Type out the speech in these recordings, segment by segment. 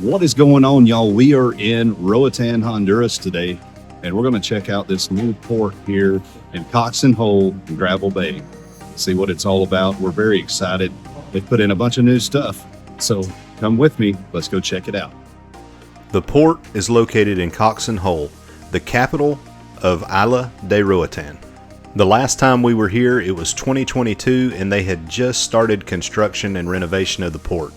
What is going on, y'all? We are in Roatan, Honduras today, and we're going to check out this new port here in Coxen Hole in Gravel Bay. See what it's all about. We're very excited. They've put in a bunch of new stuff. So come with me. Let's go check it out. The port is located in Coxen Hole, the capital of Isla de Roatan. The last time we were here, it was 2022, and they had just started construction and renovation of the port.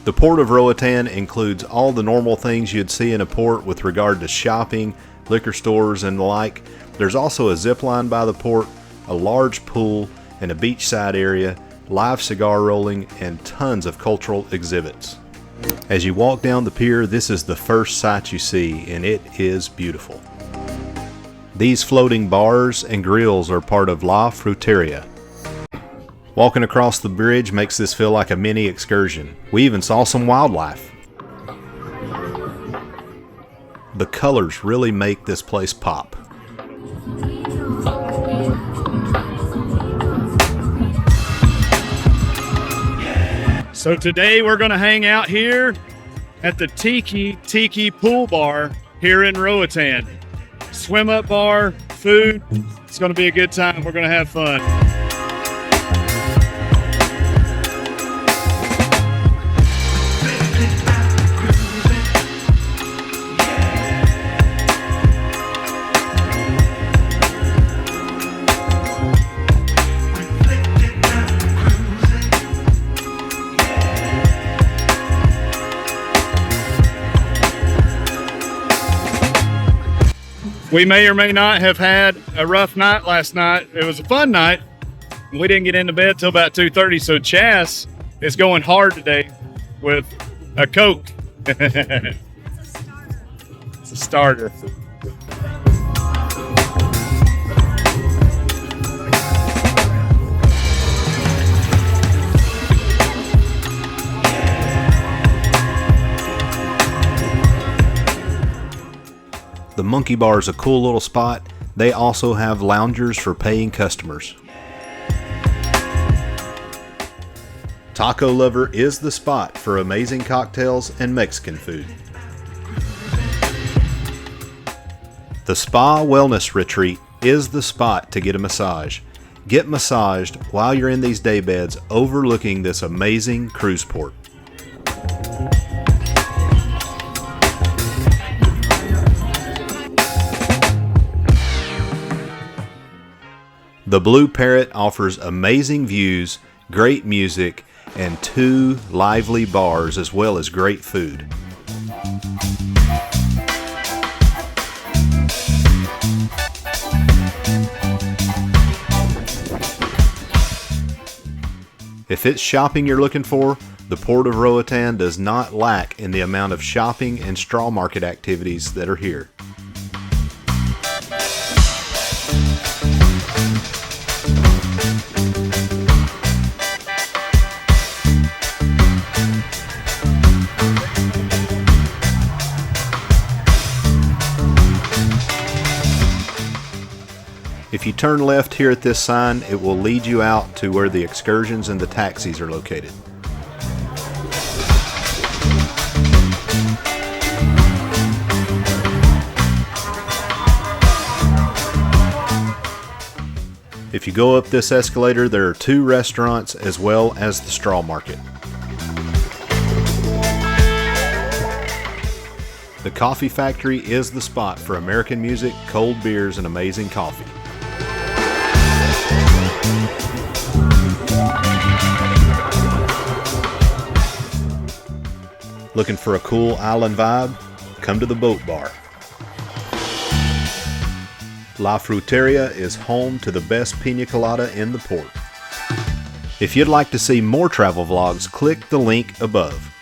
The Port of Roatan includes all the normal things you'd see in a port with regard to shopping, liquor stores, and the like. There's also a zip line by the port, a large pool, and a beachside area, live cigar rolling, and tons of cultural exhibits. As you walk down the pier, this is the first sight you see, and it is beautiful. These floating bars and grills are part of La Fruteria. Walking across the bridge makes this feel like a mini excursion. We even saw some wildlife. The colors really make this place pop. So today we're going to hang out here at the Tiki Pool Bar here in Roatan. Swim up bar, food. It's going to be a good time. We're going to have fun. We may or may not have had a rough night last night. It was a fun night. We didn't get into bed till about 2:30, so Chas is going hard today with a Coke. It's a starter. The Monkey Bar is a cool little spot. They also have loungers for paying customers. Taco Lover is the spot for amazing cocktails and Mexican food. The Spa Wellness Retreat is the spot to get a massage. Get massaged while you're in these day beds overlooking this amazing cruise port. The Blue Parrot offers amazing views, great music, and 2 lively bars as well as great food. If it's shopping you're looking for, the Port of Roatan does not lack in the amount of shopping and straw market activities that are here. If you turn left here at this sign, it will lead you out to where the excursions and the taxis are located. If you go up this escalator, there are 2 restaurants as well as the straw market. The Coffee Factory is the spot for American music, cold beers, and amazing coffee. Looking for a cool island vibe? Come to the Boat Bar. La Fruteria is home to the best pina colada in the port. If you'd like to see more travel vlogs, click the link above.